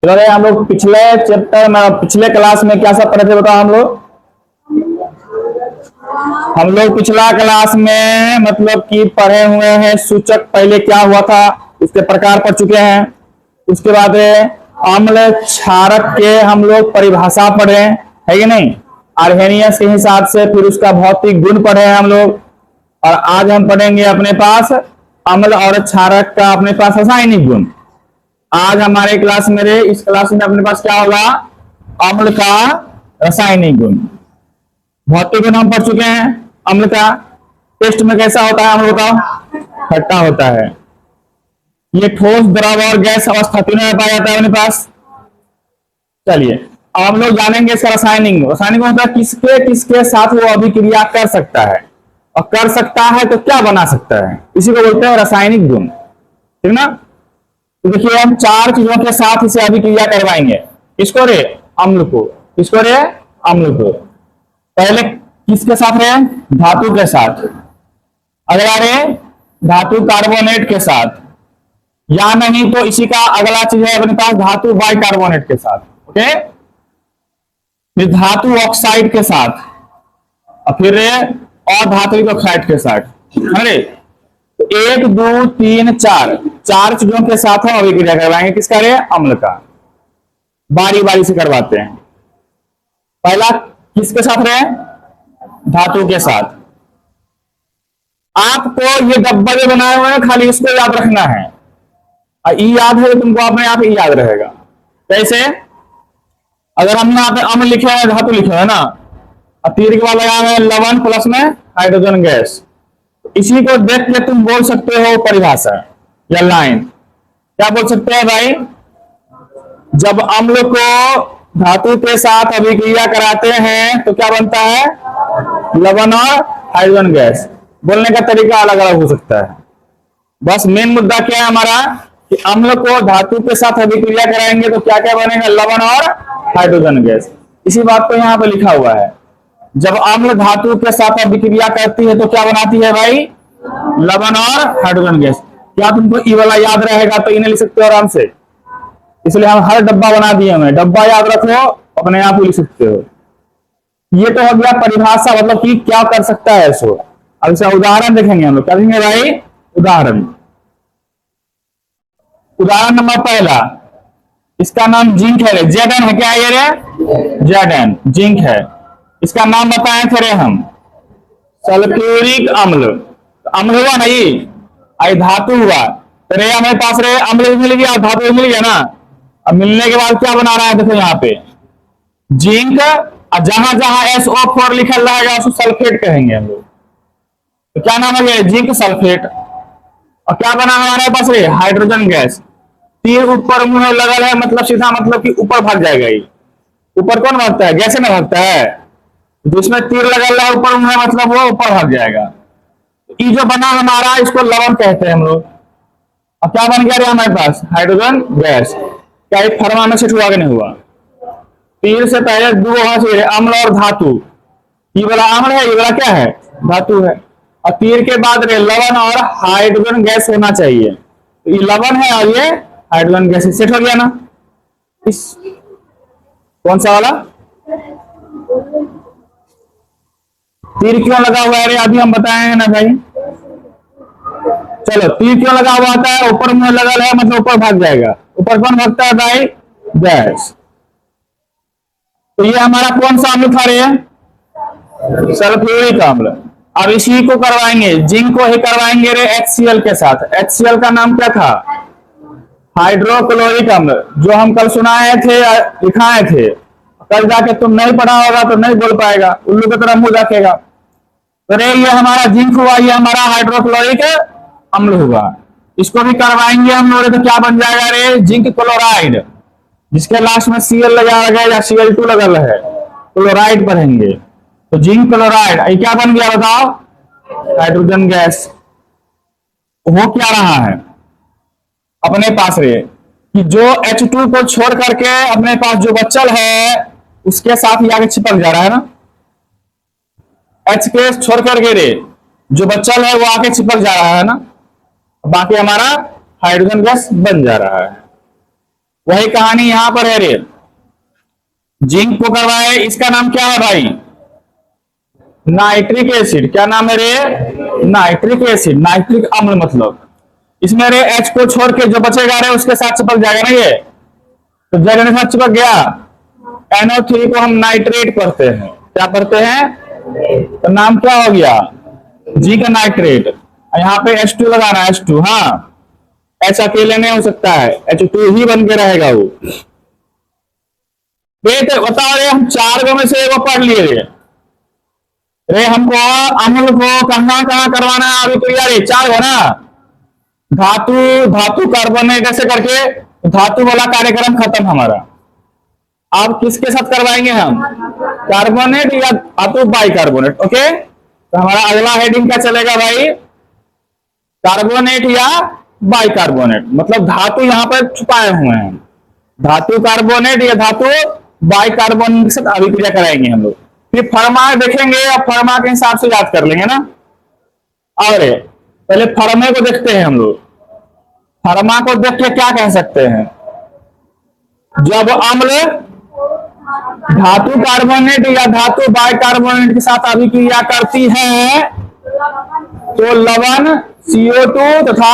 चलो हम लोग पिछले चैप्टर में पिछले क्लास में क्या सब पढ़े थे बताओ। हम लोग पिछला क्लास में मतलब कि पढ़े हुए हैं सूचक पहले क्या हुआ था, उसके प्रकार पढ़ चुके हैं। उसके बाद अम्ल क्षारक के हम लोग परिभाषा पढ़े है कि नहीं, आर्हेनियस के हिसाब से। फिर उसका भौतिक गुण पढ़े हैं हम लोग। और आज हम पढ़ेंगे अपने पास अम्ल और क्षारक का अपने पास रासायनिक गुण। आज हमारे क्लास में इस क्लास में अपने पास क्या होगा, अम्ल का रासायनिक गुण। भौतिक गुण हम पढ़ चुके हैं। अम्ल का टेस्ट में कैसा होता है, अम्ल का खट्टा होता है। ये ठोस, द्रव और गैस अवस्था तीनों में पाया जाता है अपने पास। चलिए अब हम लोग जानेंगे इसका रासायनिक गुण। रासायनिक गुण होता है किसके किसके साथ वो अभिक्रिया कर सकता है, और कर सकता है तो क्या बना सकता है, इसी को बोलते हैं रासायनिक गुण। ठीक ना। तो देखिए हम चार चीजों के साथ इसे अभिक्रिया करवाएंगे। किसको रे, अम्ल को। किसको रे, अम्ल को। पहले किसके साथ रे, धातु के साथ। अगला रे धातु कार्बोनेट के साथ, या नहीं तो इसी का अगला चीज है अपने पास धातु बाइकार्बोनेट के साथ। ओके, फिर धातु ऑक्साइड के साथ, और फिर और धातु ऑक्साइड के साथ। अरे तो 1 2 3 4 चार चीजों के साथ हम अभिक्रिया करवाएंगे। किसका रे, अम्ल का। बारी बारी से करवाते हैं। पहला किसके साथ रे, धातु के साथ। आपको ये डब्बा जो बनाए हुए हैं खाली इसको याद रखना है, और ई याद है तो तुमको अपने आप ही याद रहेगा। कैसे, अगर हमने यहाँ पे अम्ल लिखे हैं, धातु लिखे है ना, और तीर के बाद लगाए हैं लवण प्लस में हाइड्रोजन गैस, इसी को देख के तुम बोल सकते हो परिभाषा या लाइन। क्या बोल सकते हैं भाई, जब अम्ल को धातु के साथ अभिक्रिया कराते हैं तो क्या बनता है, लवण और हाइड्रोजन गैस। बोलने का तरीका अलग अलग हो सकता है। बस मेन मुद्दा क्या है हमारा, कि अम्ल को धातु के साथ अभिक्रिया कराएंगे तो क्या क्या बनेगा, लवण और हाइड्रोजन गैस। इसी बात को यहाँ पे लिखा हुआ है। जब अम्ल धातु के साथ अभिक्रिया करती है तो क्या बनाती है भाई, लवण और हाइड्रोजन गैस। क्या तुमको ई वाला याद रहेगा तो इन्हें लिख सकते हो आराम से, इसलिए हम हर डब्बा बना दिए हमें। डब्बा याद रखो, अपने आप ही लिख सकते हो। ये तो हो गया परिभाषा, मतलब कि क्या कर सकता है इसको। अब इसका उदाहरण देखेंगे हम लोग। क्या देखेंगे भाई, उदाहरण। उदाहरण नंबर पहला, इसका नाम जिंक है रे, जेडन है। क्या है ये रे, जेडन जिंक है। इसका नाम बताए थे रे हम, सल्फ्यूरिक अम्ल। अम्ल हुआ ना, ये धातु हुआ। तो रे हमारे पास रे अम्ल भी मिल गया और धातु भी मिल गया ना। अब मिलने के बाद क्या बना रहा है, देखो यहाँ पे जिंक, और जहां जहां SO4 लिखल रहेगा उसको सल्फेट कहेंगे हम लोग। तो क्या नाम है, जिंक सल्फेट। और क्या बना हमारे पास रे, हाइड्रोजन गैस। तीर ऊपर मुंह लगल है, मतलब सीधा मतलब कि ऊपर भाग जाएगा। ये ऊपर कौन भागता है, गैस में भागता है। जिसमें तीर लगल है ऊपर मुंह, मतलब वो ऊपर भाग जाएगा। ये जो बना हमारा, इसको लवण कहते हैं हम लोग। अब क्या बन गया रे हमारे पास, हाइड्रोजन गैस। क्या ये थर्मामेसेट हुआ कि नहीं हुआ। तीर से पहले दो से अम्ल और धातु। ये वाला अम्ल है, ये वाला क्या है, धातु है। और तीर के बाद रे लवण और हाइड्रोजन गैस होना चाहिए। तो ये लवण है और ये हाइड्रोजन गैस, सेट हो गया ना। इस कौन सा वाला तीर क्यों लगा हुआ है रे, अभी हम बताए हैं ना भाई। चलो तीर क्यों लगा हुआ आता है, ऊपर मुंह लगा है मतलब ऊपर भाग जाएगा। ऊपर कौन भागता है भाई, गैस। तो ये हमारा कौन सा अम्ल था रे, सल्फ्यूरिक अम्ल। अब इसी को करवाएंगे, जिंक को ही करवाएंगे रे HCl के साथ। HCl का नाम क्या था, हाइड्रोक्लोरिक अम्ल, जो हम कल सुनाए थे, दिखाए थे। कल जाके तुम नहीं पढ़ा होगा तो नहीं बोल पाएगा, उल्लू की तरह मुंह रखेगा। तो रे ये हमारा जिंक हुआ, ये हमारा हाइड्रोक्लोरिक अम्ल हुआ। इसको भी करवाएंगे हम लोग। तो क्या बन जाएगा रे, जिंक क्लोराइड, जिसके लास्ट में Cl लगा या Cl2 लगल है, क्लोराइड पढ़ेंगे। तो जिंक क्लोराइड, ये क्या बन गया बताओ, हाइड्रोजन गैस। हो क्या रहा है अपने पास रे, कि जो H2 को छोड़ करके अपने पास जो बचल है उसके साथ ही आगे चिपक जा रहा है ना। H के छोड़ करके रे जो बचल है वो आगे चिपक जा रहा है ना, बाकी हमारा हाइड्रोजन गैस बन जा रहा है। वही कहानी यहां पर है रे। जिंक को करवाए, इसका नाम क्या है भाई? Nitric acid. क्या नाम है रे? नाइट्रिक एसिड, नाइट्रिक अम्ल। मतलब इसमें रे H को छोड़ के जो बचेगा रे उसके साथ चिपक जाएगा ना ये, तो जगह के साथ चिपक गया। NO3 को हम नाइट्रेट पढ़ते हैं। क्या पढ़ते हैं? तो नाम क्या हो गया? जी का नाइट्रेट। यहाँ पे H2 लगाना है, H2। हाँ, H अकेले नहीं हो सकता है, H2 ही बन के रहेगा वो। तो बताओ रे, हम 4 गो में से एगो पढ़ लिए रे हमको अम्ल को कहां कहां करवाना है अभी? तो यार 4 गो ना, धातु धातु कार्बोनेट ऐसे करके धातु वाला कार्यक्रम खत्म हमारा। अब किसके साथ करवाएंगे हम? कार्बोनेट या धातु बाइकार्बोनेट। ओके, तो हमारा अगला हेडिंग क्या चलेगा भाई? कार्बोनेट या बाइकार्बोनेट। मतलब धातु यहां पर छुपाए हुए हैं, धातु कार्बोनेट या धातु बाइकार्बोनेट के साथ अभिक्रिया कराएंगे हम लोग। फिर फर्मा देखेंगे और फर्मा के हिसाब से याद कर लेंगे ना। और पहले फर्मे को देखते हैं हम लोग। फर्मा को देख के क्या कह सकते हैं? जब अम्ल धातु कार्बोनेट या धातु बाइकार्बोनेट के साथ अभिक्रिया करती है तो लवण CO2 तथा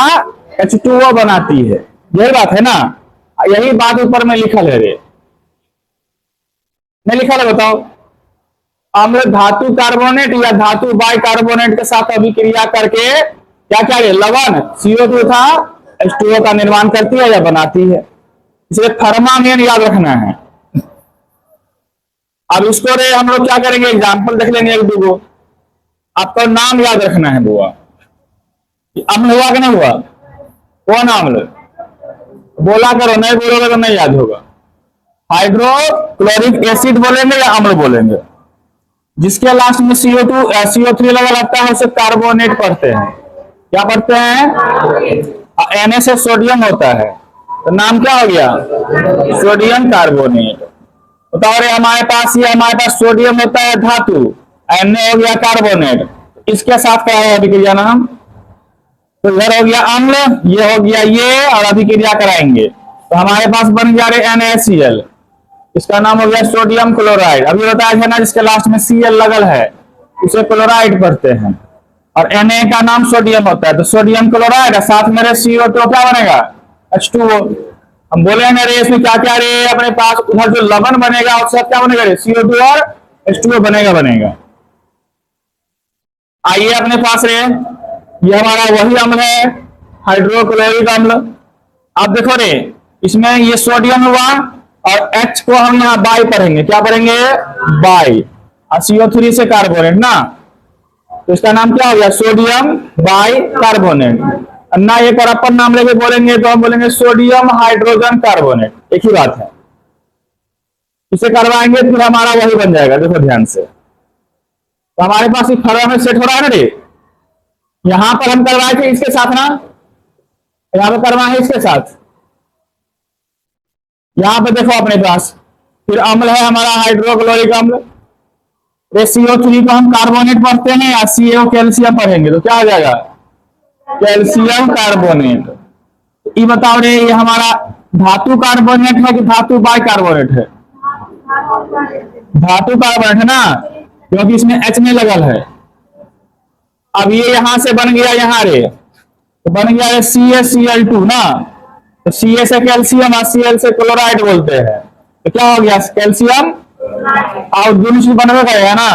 H2O बनाती है। यही बात है ना, यही बात ऊपर में लिखल है रे, नहीं लिखा है? बताओ, अम्ल धातु कार्बोनेट या धातु बाइकार्बोनेट के साथ अभिक्रिया करके क्या क्या है? लवण CO2 तथा H2O का निर्माण करती है या बनाती है। इसलिए फर्मा मेन याद रखना है। अब इसको रे हम लोग क्या करेंगे? एग्जाम्पल देख लेंगे एक दो। आपका नाम याद रखना है बुआ। अम्ल हुआ कि नहीं हुआ? कौन अम्ल? बोला करो, नहीं बोलोगे तो नहीं याद होगा। हाइड्रोक्लोरिक एसिड बोलेंगे या अम्ल बोलेंगे? जिसके लास्ट में CO3 लगा लगता है उसे कार्बोनेट पढ़ते हैं। क्या पढ़ते हैं? Na से सोडियम होता है, तो नाम क्या हो गया? Sodium carbonate. बताओ रे, हमारे पास सोडियम होता है धातु, Na हो गया कार्बोनेट, इसके साथ क्या है अभिक्रिया नाम? तो इधर हो गया अम्ल, ये हो गया ये, और अभिक्रिया कराएंगे तो हमारे पास बन गया रे NaCl। इसका नाम हो गया सोडियम क्लोराइड। अभी बताया था ना, जिसके लास्ट में Cl लगल है उसे क्लोराइड पढ़ते हैं। और Na का नाम सोडियम होता है, तो सोडियम क्लोराइड, साथ में CO2 क्या बनेगा? H2O। हम बोले ना रे, इसमें क्या क्या रे अपने पास? उधर जो लवण बनेगा उससे क्या बनेगा रे? CO2 और H2O बनेगा। आइए अपने पास रे, ये हमारा वही अम्ल है, हाइड्रोक्लोरिक अम्ल। अब देखो रे, इसमें ये सोडियम हुआ और H को हम यहाँ बाई पढ़ेंगे। क्या पढ़ेंगे? बाई। और CO3 से कार्बोनेट ना, तो इसका नाम क्या हो गया? Sodium by carbonate. ना एक और अपन नाम लेके बोलेंगे तो हम बोलेंगे सोडियम हाइड्रोजन कार्बोनेट। एक ही बात है। इसे करवाएंगे फिर हमारा वही बन जाएगा। देखो ध्यान से, तो हमारे पास एक फर्मा में सेट हो रहा है ना रे। यहां पर हम करवाए थे इसके साथ ना, यहां पर करवाए इसके साथ। यहां पे देखो अपने पास फिर अम्ल है हमारा हाइड्रोक्लोरिक अम्ल। CO3 को हम कार्बोनेट पढ़ते हैं या CaO कैल्शियम पढ़ेंगे तो क्या हो जाएगा? Calcium carbonate. ये बताओ रे, ये हमारा धातु कार्बोनेट है कि धातु बाइकार्बोनेट है? धातु कार्बोनेट है ना, क्योंकि इसमें H में लगल है। अब ये यहां से बन गया यहाँ रे, तो बन गया CaCl2 ना, तो Ca से कैल्शियम और Cl से क्लोराइड बोलते हैं। तो क्या हो गया? कैल्शियम, और दोनों चीज बनवे करेगा ना,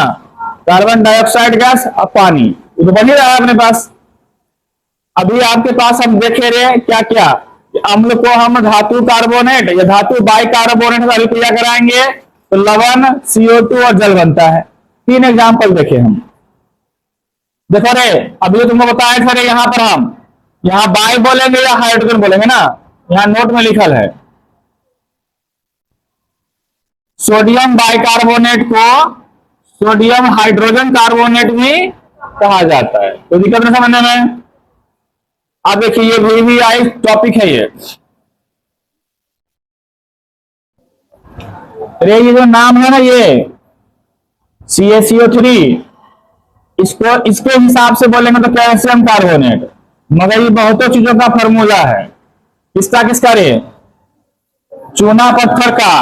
कार्बन डाइऑक्साइड गैस और पानी, ये तो बन ही रहा है अपने पास। अभी आपके पास हम देखे रहे क्या क्या, अम्ल को हम धातु कार्बोनेट या धातु बाइकार्बोनेट से अभिक्रिया कराएंगे तो लवण CO2 और जल बनता है। 3 एग्जाम्पल देखे हम। देखो रे, अभी तुमको बताया था रे, यहाँ पर हम यहाँ बाई बोलेंगे या हाइड्रोजन बोलेंगे ना, यहाँ नोट में लिखल है सोडियम बाइकार्बोनेट को सोडियम हाइड्रोजन कार्बोनेट भी कहा जाता है। तो दिक्कत नहीं समझने में। अब देखिए, ये VVI टॉपिक है ये रे, ये जो नाम है ना ये CaCO3, इसको इसके हिसाब से बोलेंगे तो कैल्शियम कार्बोनेट, मगर ये बहुतों चीजों का फॉर्मूला है। किसका रे? चूना पत्थर का,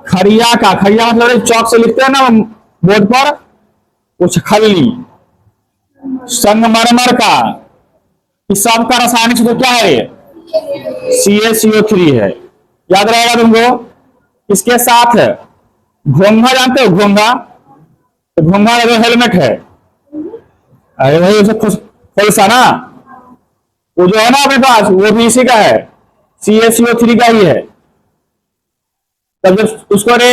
खरिया का, खरिया मतलब चौक से लिखते हैं ना बोर्ड पर, कुछ खल्ली, संगमरमर का, इस सब का रासायनिक सूत्र क्या है? CaCO3 है, याद रहेगा तुमको। इसके साथ घोंघा, जानते हो घोंघा? तो घोंघा का जो हेलमेट है, अरे भाई उसे खोलसा ना, वो जो है ना अपने पास, वो भी इसी का है, CaCO3 का ही है। तब जब उसको रे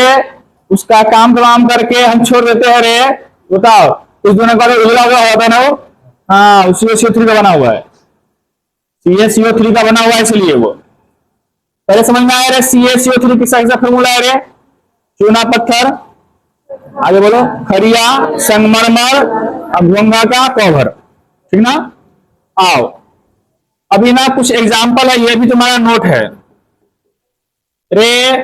उसका काम तमाम करके हम छोड़ देते हैं रे, बताओ उस दोनों का उजला हुआ होता है ना वो, हाँ CaCO3 का बना हुआ है, CaCO3 का बना हुआ है, इसलिए वो पहले समझ में आया रे। CaCO3 किसका किसका फॉर्मूला है रे? चूना पत्थर, आगे बोलो, खरिया, संगमरमर, घोंघा का कवर, ठीक ना। आओ अभी ना कुछ एग्जाम्पल है, ये भी तुम्हारा नोट है रे।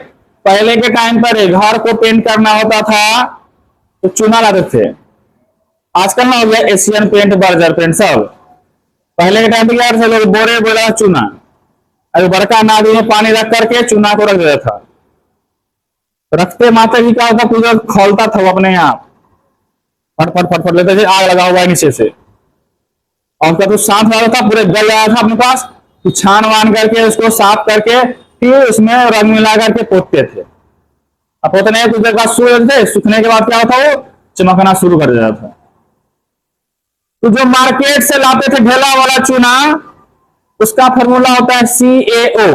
पहले के टाइम पर घर को पेंट करना होता था तो चूना लाते थे, आजकल ना हो गया एशियन पेंट, बर्जर पेंट सब। पहले के टाइम पे क्या करते लोग? बोरे बोला चूना, अरे बड़का नाली में पानी रख करके चूना को रख देता था, रखते माता जी क्या होता, पूरा खोलता था वो अपने आप, फटफट फटफट लेते थे, आग लगा हुआ है नीचे से, और उसका तो साफ वाला था, पूरे गल आया था अपने पास, तो छान वान करके उसको साफ करके फिर उसमें रंग मिला करके पोतते थे। अब पोतने कुछ देर बाद सूख देते, सूखने के बाद क्या होता, वो चमकना शुरू कर देता था। तो जो मार्केट से लाते थे ढेला वाला चूना, उसका फॉर्मूला होता है CaO,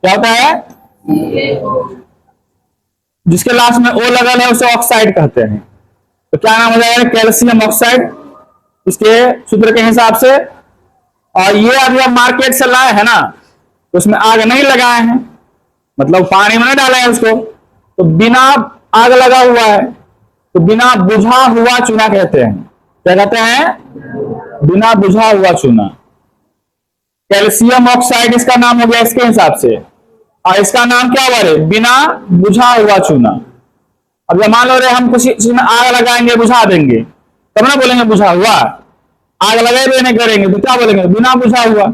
क्या होता है? जिसके लास्ट में O लगल है उसे ऑक्साइड कहते हैं। तो क्या नाम हो जाएगा? कैल्शियम ऑक्साइड, इसके सूत्र के हिसाब से। और ये अभी हम मार्केट से लाए हैं ना, तो उसमें आग नहीं लगाए हैं, मतलब पानी में नहीं डाले हैं उसको, तो बिना आग लगा हुआ है, तो बिना बुझा हुआ चूना कहते हैं। क्या कहते हैं? बिना बुझा हुआ चूना। कैल्शियम ऑक्साइड इसका नाम हो गया इसके हिसाब से, और इसका नाम क्या हुआ रे? बिना बुझा हुआ चूना। अब जब मान लो रे हम किसी चीज में आग लगाएंगे, बुझा देंगे, तब ना बोलेंगे बुझा हुआ, आग लगाए भी नहीं करेंगे तो क्या बोलेंगे? बिना बुझा हुआ।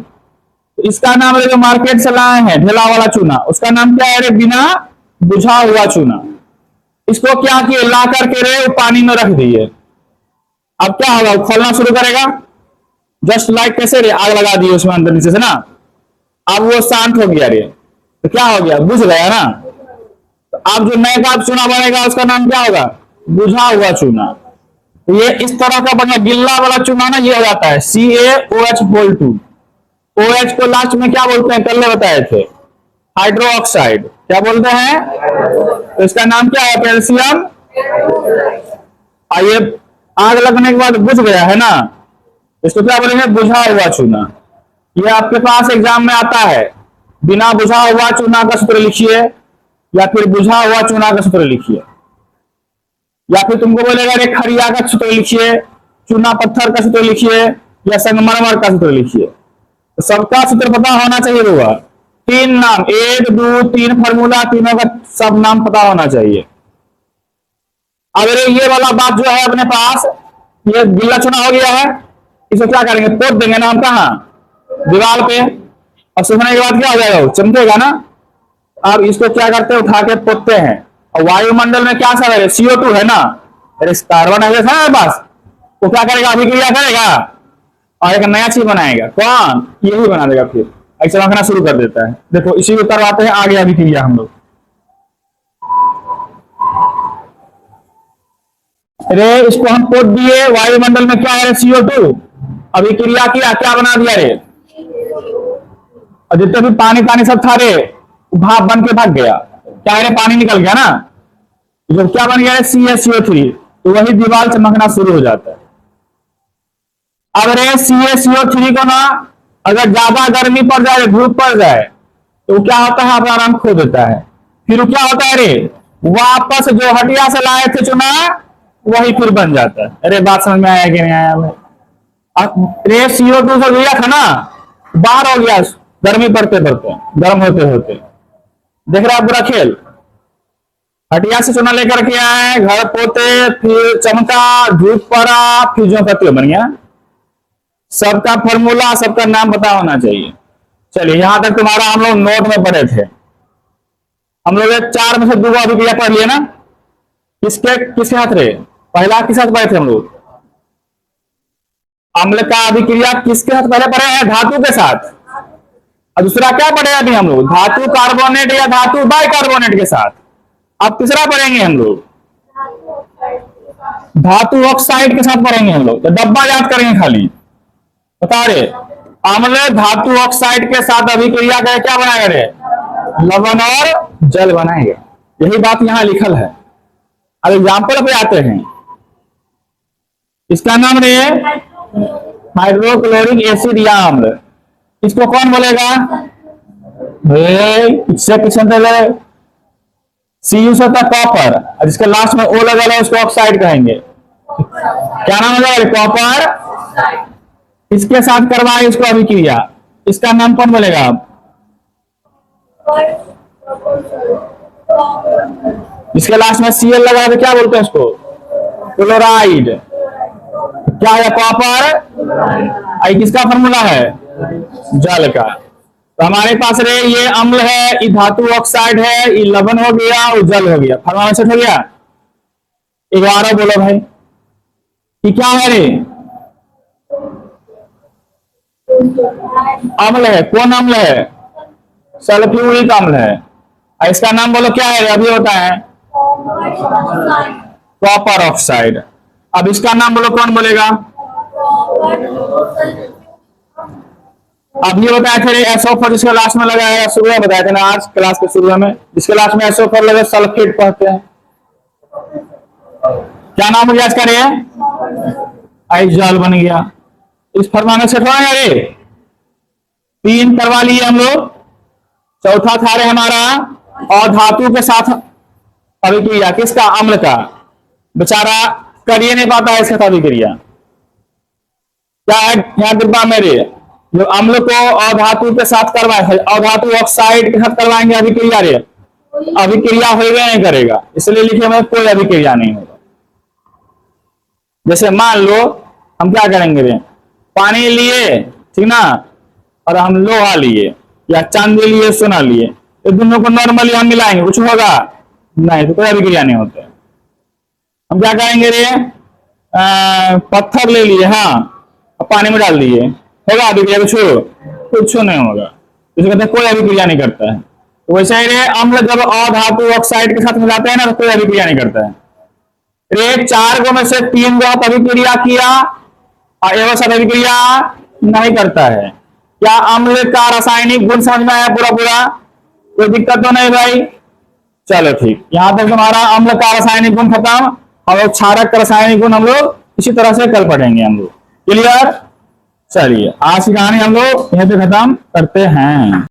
तो इसका नाम जो मार्केट से लाए हैं ढेला वाला चूना, उसका नाम क्या है रे? बिना बुझा हुआ चूना। इसको क्या किए? ला करके रे पानी में रख दिए। अब क्या होगा? खोलना शुरू करेगा, जस्ट लाइक कैसे रे? आग लगा दिए उसमें अंदर नीचे से ना, अब वो शांत हो गया रे, तो क्या हो गया? बुझ गया ना। तो अब जो नया का चूना बनेगा उसका नाम क्या होगा? बुझा हुआ चूना। तो ये इस तरह का बना गिल्ला वाला चूना ना, ये हो जाता है CaOH2। OH को लास्ट में क्या बोलते हैं? कल बताए थे, हाइड्रो ऑक्साइड। क्या बोलते हैं? तो इसका नाम क्या है? कैल्शियम। ये आग लगने के बाद बुझ गया है ना, इसको क्या बोलेंगे? बुझा हुआ चूना। ये आपके पास एग्जाम में आता है, बिना बुझा हुआ चूना का सूत्र लिखिए, या फिर बुझा हुआ चूना का सूत्र लिखिए, या फिर तुमको बोलेगा रे खरिया का सूत्र लिखिए, चूना पत्थर का सूत्र लिखिए, या संगमरमर का सूत्र लिखिए। तो सबका सूत्र पता होना चाहिए होगा। 3 नाम, 1 2 3 फॉर्मूला, तीनों का सब नाम पता होना चाहिए। अगर ये वाला बात जो है अपने पास, ये गिल्ला चूना हो गया है, इसे क्या करेंगे? पोत देंगे ना हम, कहा? दीवार पे, और सूखने के बाद क्या हो जाएगा? वो चमकेगा ना। अब इसको क्या करते हैं? उठा के पोतते हैं। और वायुमंडल में क्या सब है? CO2 है ना, कार्बन है मेरे पास, वो क्या करेगा? अभिक्रिया करेगा और एक नया चीज बनाएगा। कौन? यही बना देगा, फिर ऐसे रखना शुरू कर देता है। देखो इसी को करवाते हैं आगे अभिक्रिया हम लोग। अरे इसको हम पोत दिए, वायुमंडल में क्या है? CO2, अभिक्रिया किया, क्या बना दिया रे? और जितने भी पानी पानी सब था रे, भाप बन के भाग गया, क्या रे? पानी निकल गया ना, जो क्या बन गया है? CaCO3। तो वही दीवार चमकना शुरू हो जाता है। अब रे CaCO3 को ना, अगर ज्यादा गर्मी पड़ जाए, धूप पड़ जाए, तो क्या होता है? अपना रंग खो देता है। फिर क्या होता है रे? वापस जो हटिया से लाए थे चुना, वही फिर बन जाता है। अरे बात समझ में आया कि नहीं आया? रे CO2 से लिया था ना, बाहर हो गया गर्मी पड़ते पड़ते, गर्म होते होते। देख रहे आप पूरा खेल? हटिया से चुना लेकर के आए, घर पोते, फिर चमका, धूप पड़ा, फिर जो कहते बन गया। सबका फॉर्मूला, सबका नाम पता होना चाहिए। चलिए यहां तक तुम्हारा हम लोग नोट में पढ़े थे। हम लोग 4 में से 2 अभिक्रिया पढ़ लिए ना। किसके साथ रहे? पहला किस साथ पढ़े थे हम लोग? अम्ल का अभिक्रिया किसके साथ पहले पढ़े हैं? धातु के साथ। और दूसरा क्या पढ़े अभी हम लोग? धातु कार्बोनेट या धातु बाइकार्बोनेट के साथ। अब तीसरा पढ़ेंगे हम लोग धातु ऑक्साइड के साथ पढ़ेंगे हम लोग। तो डब्बा याद करेंगे खाली। बता रहे अम्ल धातु ऑक्साइड के साथ अभिक्रिया करके क्या बनाएगा रे? लवण और जल बनाएंगे। यही बात यहां लिखल है। अब एग्जाम्पल पे आते हैं। इसका नाम रे हाइड्रोक्लोरिक एसिड या अम्ल। इसको कौन बोलेगा? इससे सी यूज होता है कॉपर, और जिसके लास्ट में ओ लगा है उसको ऑक्साइड कहेंगे। क्या नाम है? कॉपर। इसके साथ करवाए इसको अभिक्रिया, इसका नाम कौन बोलेगा? इसके लास्ट में सीएल लगा है तो क्या बोलते हैं उसको? क्लोराइड। क्या है? कॉपर। आई किसका फॉर्मूला है? जल का। तो हमारे पास रे ये अम्ल है, ये धातु ऑक्साइड है, ये लवण हो गया और जल हो गया। फॉर्मूला सेट हो गया। एक बार बोलो भाई ये क्या है रे? अम्ल है। कौन अम्ल है? सल्फ्यूरिक अम्ल है। और इसका नाम बोलो क्या है? अभी होता है कॉपर ऑक्साइड। अब इसका नाम बोलो, कौन बोलेगा? अब ये बताया थे SO4 जिसके लास्ट में लगा है, शुरू में बताया था ना आज क्लास के शुरू में, जिसके लास्ट में SO4 लगे सल्फेट पढ़ते हैं। क्या नाम हो गया इसका रे? आई जल बन गया। इस फॉर्मूला में सेट होगा रे। 3 करवा लिए हम लोग। चौथा था रे हमारा अधातु के साथ अभिक्रिया। किसका? अम्ल का। बेचारा कर ही नहीं पाता है इसके साथ अभिक्रिया। क्या है यहाँ डिब्बा में रे? जो अम्ल को अधातु के साथ करवाए, अधातु ऑक्साइड के साथ करवाएंगे अभिक्रिया रे, अभिक्रिया होगा नहीं करेगा, इसलिए लिखे में कोई अभिक्रिया नहीं होगा। जैसे मान लो हम क्या करेंगे रे? पानी लिए, ठीक ना, और हम लोहा लिए या चांदी लिए, सोना लिए, तो दोनों को नॉर्मली हम मिलाएंगे, कुछ होगा नहीं, तो कोई अभिक्रिया नहीं होता। हम क्या करेंगे रे? पत्थर ले लिए, हाँ, पानी में डाल दिए, होगा अभिक्रिया? कुछ नहीं होगा। इसे कहते हैं कोई अभिक्रिया नहीं करता है। तो वैसे ही रे अम्ल जब अधातु ऑक्साइड के साथ मिलाते हैं ना तो कोई अभिक्रिया नहीं करता है। रे 4 गो में से 3 गो अभिक्रिया किया और एवं सब अभिक्रिया नहीं करता है। क्या अम्ल का रासायनिक गुण समझ में आया? पूरा कोई दिक्कत तो नहीं भाई? चलो ठीक, यहां तक तुम्हारा अम्ल का रासायनिक गुण खत्म। और क्षारक का रासायनिक गुण हम लोग इसी तरह से कल पढ़ेंगे हम लोग। क्लियर? चलिए आज की कहानी हम लोग यहीं पे खत्म करते हैं।